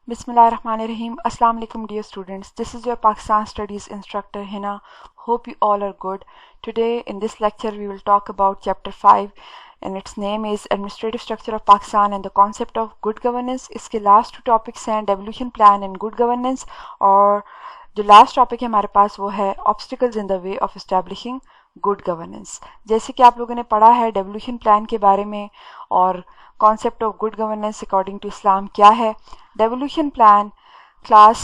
Bismillahirrahmanirrahim. Assalamu alaikum dear students. This is your Pakistan Studies instructor Hina. Hope you all are good. Today in this lecture we will talk about chapter 5 and its name is Administrative Structure of Pakistan and the Concept of Good Governance. इसके last two topics हैं Devolution Plan and Good Governance और जो last topic है हमारे पास वो है obstacles in the way of establishing good governance. जैसे कि आप लोगों ने पढ़ा है डेवोल्यूशन प्लान के बारे में और concept of good governance according to Islam क्या है। Devolution plan class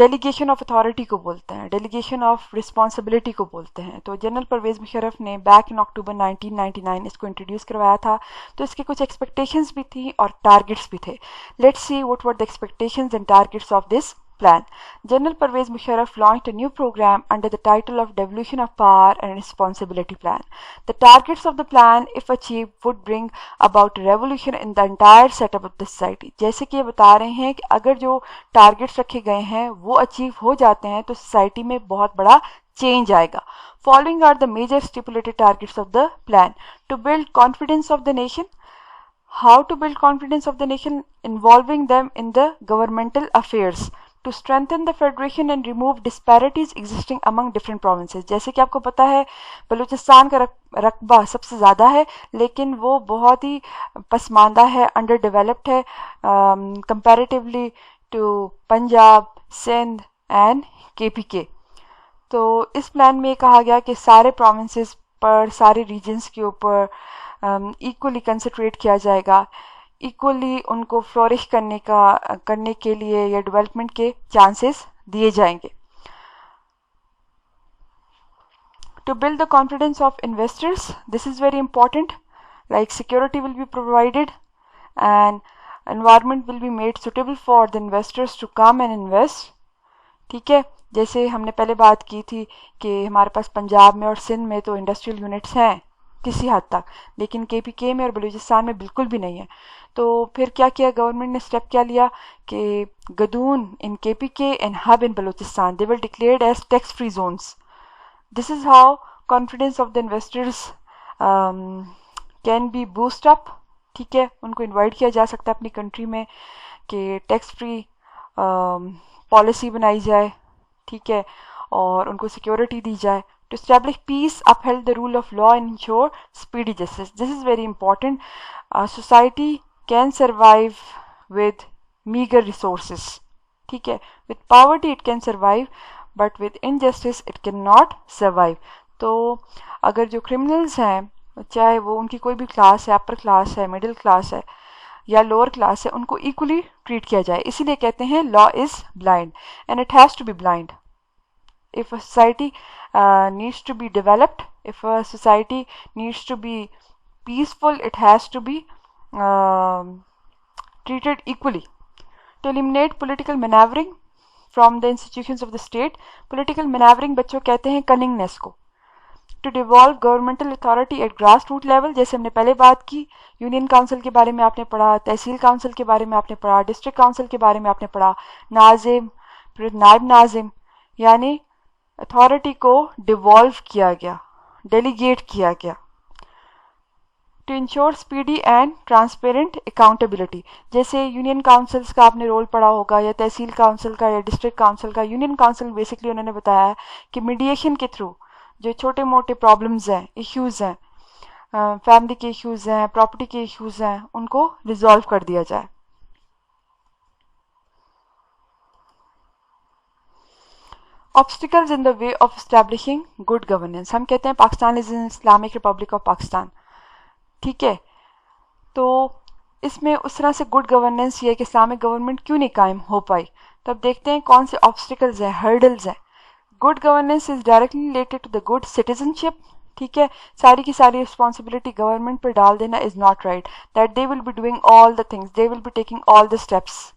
delegation of authority को बोलते हैं, डेलीगेशन ऑफ रिस्पॉन्सिबिलिटी को बोलते हैं। तो जनरल परवेज़ मुशर्रफ ने बैक इन अक्टूबर 1999 इसको इंट्रोड्यूस करवाया था। तो इसके कुछ एक्सपेक्टेशंस भी थी और टारगेट्स भी थे। Let's see what were the expectations and targets of this plan. General Pervez Musharraf launched a new program under the title of Devolution of Power and Responsibility Plan. The targets of the plan, if achieved, would bring about a revolution in the entire setup of the society. जैसे कि ये बता रहे हैं कि अगर जो targets रखे गए हैं वो अचीव हो जाते हैं तो सोसाइटी में बहुत बड़ा चेंज आएगा। Following are the major stipulated targets of the plan. To build confidence of the nation. How to build confidence of the nation? Involving them in the governmental affairs. To strengthen the federation and remove disparities existing among different provinces. जैसे कि आपको पता है बलूचिस्तान का रकबा सबसे ज़्यादा है लेकिन वो बहुत ही पसमानदा है, अंडर डेवलप्ड है comparatively to Punjab, Sindh and KPK। तो इस प्लान में कहा गया कि सारे प्रोविंसेस पर, सारे रीजन्स के ऊपर इक्वली कंसंट्रेट किया जाएगा, इक्वली उनको फ्लोरिश करने के लिए या डेवलपमेंट के चांसेस दिए जाएंगे। To build the confidence of investors, this is very important. Like security will be provided and environment will be made suitable for the investors to come and invest. ठीक है, जैसे हमने पहले बात की थी कि हमारे पास पंजाब में और सिंध में तो इंडस्ट्रियल यूनिट्स हैं किसी हद तक, लेकिन KPK में और बलूचिस्तान में बिल्कुल भी नहीं है। तो फिर क्या किया गवर्नमेंट ने, स्टेप क्या लिया कि Gadoon in KPK and Hub in Balochistan they were declared as tax free zones. This is how confidence of the investors can be boost up. ठीक है, उनको इन्वाइट किया जा सकता है अपनी कंट्री में कि टैक्स फ्री पॉलिसी बनाई जाए, ठीक है, और उनको सिक्योरिटी दी जाए। To establish peace, uphold the rule of law and ensure speedy justice. This is very important. Society can survive with meager resources. ठीक है, with poverty it can survive, but with injustice it cannot survive. तो अगर जो criminals हैं, चाहे वो उनकी कोई भी क्लास है, अपर क्लास है, मिडिल क्लास है या लोअर क्लास है, उनको इक्वली ट्रीट किया जाए। इसीलिए कहते हैं law is blind and it has to be blind. If a society needs to be developed, if a society needs to be peaceful, it has to be treated equally. To eliminate political maneuvering from the institutions of the state. Political maneuvering बच्चों कहते हैं cunningness को। To devolve governmental authority at grassroots level, जैसे हमने पहले बात की, union council के बारे में आपने पढ़ा, तहसील काउंसिल के बारे में आपने पढ़ा, डिस्ट्रिक्ट काउंसिल के बारे में आपने पढ़ा, नाजिम, फिर नायब नाजिम, यानी अथॉरिटी को डिवॉल्व किया गया, डेलीगेट किया गया। To ensure speedy and transparent accountability, जैसे यूनियन काउंसिल्स का आपने रोल पढ़ा होगा या तहसील काउंसिल का या डिस्ट्रिक्ट काउंसिल का। यूनियन काउंसिल बेसिकली उन्होंने बताया है कि मीडिएशन के थ्रू जो छोटे मोटे प्रॉब्लम्स हैं, इश्यूज़ हैं, फैमिली के इश्यूज़ हैं, प्रॉपर्टी के इश्यूज़ हैं, उनको रिजॉल्व कर दिया जाए। Obstacles in the way of establishing good governance. हम कहते हैं Pakistan is in Islamic Republic of Pakistan, ठीक है, तो इसमें उस तरह से गुड गवर्नेंस ये है कि इस्लामिक गवर्नमेंट क्यों नहीं कायम हो पाई। तो अब देखते हैं कौन से ऑब्स्टिकल्स हैं, हर्डल्स हैं। Good governance is directly related to the good citizenship. ठीक है, सारी की सारी रिस्पॉन्सिबिलिटी गवर्नमेंट पर डाल देना is not right, that they will be doing all the things, they will be taking all the steps.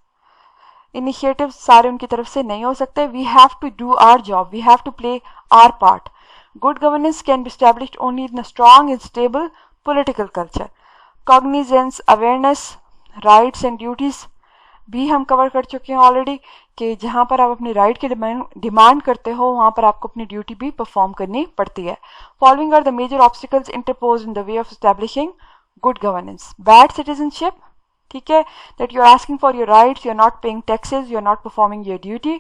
Initiative सारे उनकी तरफ से नहीं हो सकते। We have to do our job, we have to play our part. Good governance can be established only in a strong and stable political culture. Cognizance, awareness, rights and duties भी हम cover कर चुके हैं already कि जहाँ पर आप अपनी राइट की डिमांड करते हो वहाँ पर आपको अपनी ड्यूटी भी परफॉर्म करनी पड़ती है। Following are the major obstacles interpose in the way of establishing good governance. Bad citizenship, ठीक है, that you are asking for your rights, you are not paying taxes, you are not performing your duty,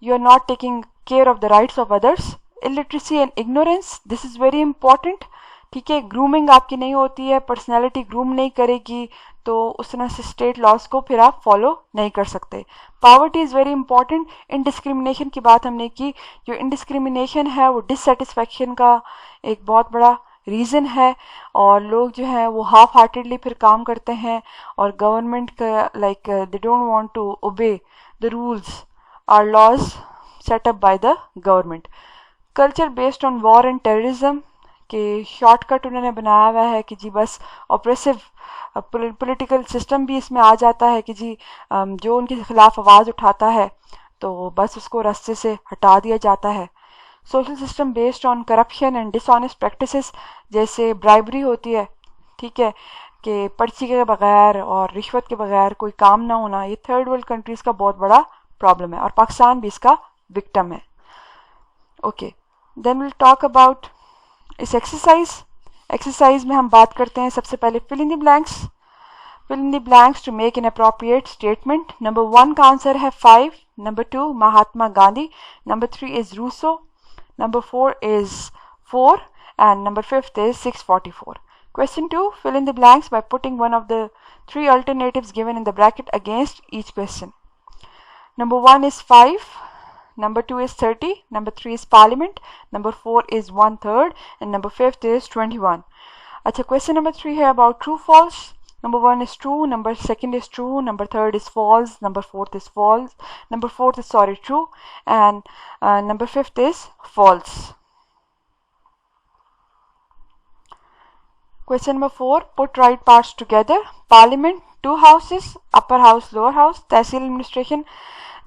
you are not taking care of the rights of others. Illiteracy and ignorance, this is very important. ठीक है, grooming आपकी नहीं होती है, personality groom नहीं करेगी, तो उस तरह से स्टेट लॉज को फिर आप फॉलो नहीं कर सकते. Poverty is very important. इनडिस्क्रिमिनेशन की बात हमने की. जो इनडिस्क्रिमिनेशन है वो डिससेटिस्फैक्शन का एक बहुत बड़ा रीज़न है, और लोग जो है वो हाफ हार्टेडली फिर काम करते हैं, और गवर्नमेंट का like they don't want to obey the rules और laws set up by the government. Culture based on war and terrorism के शॉर्टकट उन्होंने बनाया हुआ है कि जी बस ऑपरेसिव पॉलिटिकल सिस्टम भी इसमें आ जाता है कि जी जो उनके खिलाफ आवाज़ उठाता है तो बस उसको रास्ते से हटा दिया जाता है. Social system based on corruption and dishonest practices, जैसे ब्राइबरी होती है, ठीक है, कि पर्ची के बगैर और रिश्वत के बगैर कोई काम ना होना, ये थर्ड वर्ल्ड कंट्रीज़ का बहुत बड़ा प्रॉब्लम है, और पाकिस्तान भी इसका विक्टिम है. Okay, then will talk about इस एक्सरसाइज में हम बात करते हैं सबसे पहले fill in the blanks. Fill in the blanks to make an appropriate statement. Number 1 का आंसर है 5, number 2 Mahatma Gandhi, number 3 is Rousseau, number 4 is 4, and number 5th is 644. Question 2, fill in the blanks by putting one of the 3 alternatives given in the bracket against each question. Number 1 is 5, number 2 is 30, number 3 is parliament, number 4 is 1/3, and number 5th is 21. अच्छा, question number 3 है about true false. Number 1 is true, number 2nd is true, number 3rd is false, number 4th is false, number 4th is true, and number 5th is false. Question number 4, put right parts together. Parliament, 2 houses, upper house, lower house. Tehsil administration,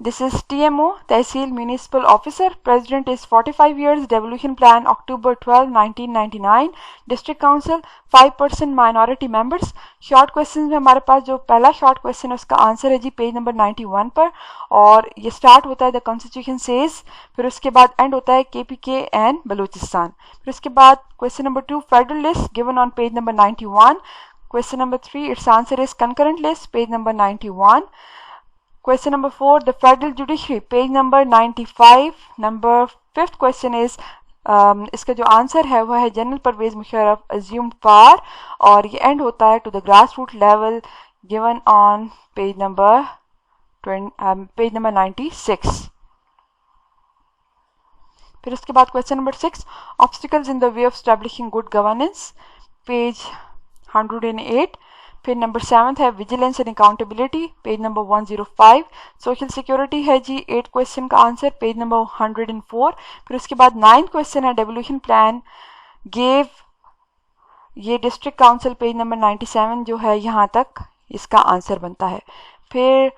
this is TMO, Tehsil Municipal Officer. President is 45 years. Devolution Plan, October 12, 1999. District Council, 5% minority members. Short question में हमारे पास जो पहला short question है उसका answer है जी page number 91 पर, और ये स्टार्ट होता है द कॉन्स्टिट्यूशन सेज, फिर उसके बाद एंड होता है KPK एंड बलूचिस्तान. फिर उसके बाद question number 2 federal list given on page number 91. Question number 3 it's answer is concurrent list, page number 91. Question number 4, the federal judiciary, page number 95. Number 5th question is इसका जो answer है वह है general Pervez Musharraf assumed power, और ये end होता है to the grass root level given on page number 96. फिर उसके बाद question number 6, obstacles in the way of establishing good governance, page 108. फिर नंबर 7 है vigilance and accountability, page number 105. Social security है जी 8 क्वेश्चन का आंसर, पेज नंबर 104. फिर उसके बाद 9th क्वेश्चन है डेवोल्यूशन प्लान गेव, ये डिस्ट्रिक्ट काउंसिल, पेज नंबर 97 जो है यहाँ तक इसका आंसर बनता है. फिर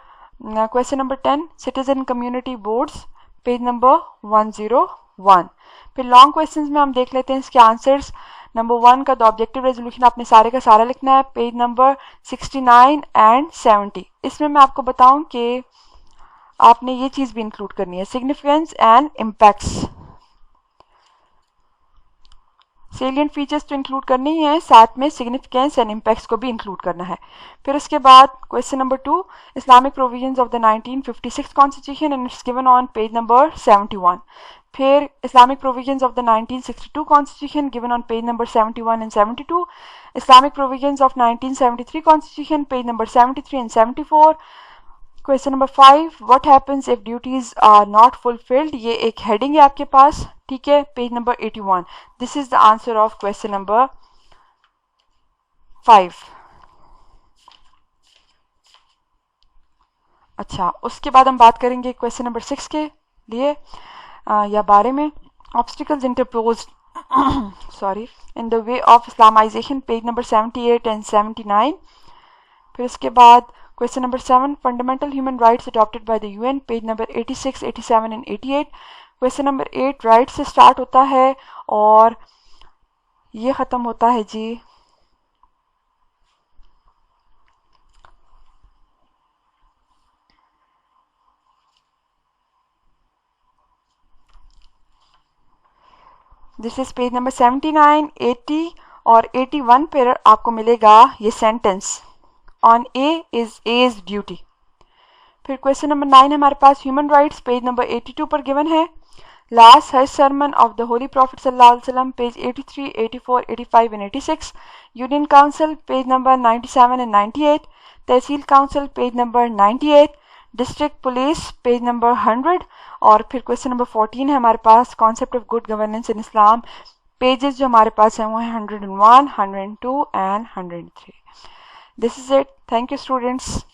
question number 10 citizen community boards, page number 101. फिर लॉन्ग क्वेश्चंस में हम देख लेते हैं इसके आंसर्स. नंबर 1 का द ऑब्जेक्टिव रेजोल्यूशन आपने सारे का सारा लिखना है, पेज नंबर 69 एंड 70. इसमें मैं आपको बताऊं कि आपने ये चीज़ भी इंक्लूड करनी है, significance and impacts. Salient features तो इंक्लूड करनी ही है, साथ में सिग्निफिकेंस एंड इम्पैक्ट्स को भी इंक्लूड करना है. फिर उसके बाद question number 2, Islamic provisions of the 1956 constitution and it's given on page number 71. फिर Islamic provisions of the 1962 constitution given on page number 71 and 72. Islamic provisions of 1973 constitution, page number 73 and 74. Question number 5, what happens if duties are not fulfilled, ये एक heading है आपके पास, ठीक है, page number 81. This is the answer of question number 5. अच्छा, उसके बाद हम बात करेंगे क्वेश्चन नंबर 6 के लिए या बारे में. Obstacles interposed sorry in the way of Islamisation, page number 78 and 79. फिर उसके बाद question number 7, fundamental human rights adopted by the UN, page number 86, 87 and 88. Question number 8 rights से स्टार्ट होता है और ये ख़त्म होता है जी दिस इज पेज नंबर 79, 80 और 81 पर आपको मिलेगा ये sentence, on A is duty. फिर क्वेश्चन नंबर 9 है हमारे पास ह्यूमन राइट्स, पेज नंबर 82 पर गिवन है। लास्ट हज sermon of the holy prophet सल्लल्लाहु अलैहि वसल्लम, page 83, 84, 85 and 86। Union council, page number 97 and 98। Tehsil council, page number 98। District police, page number 100। और फिर क्वेश्चन नंबर 14 है हमारे पास concept of good governance in Islam. Pages जो हमारे पास हैं वो हैं 101, 102 and 103। This is it. Thank you students.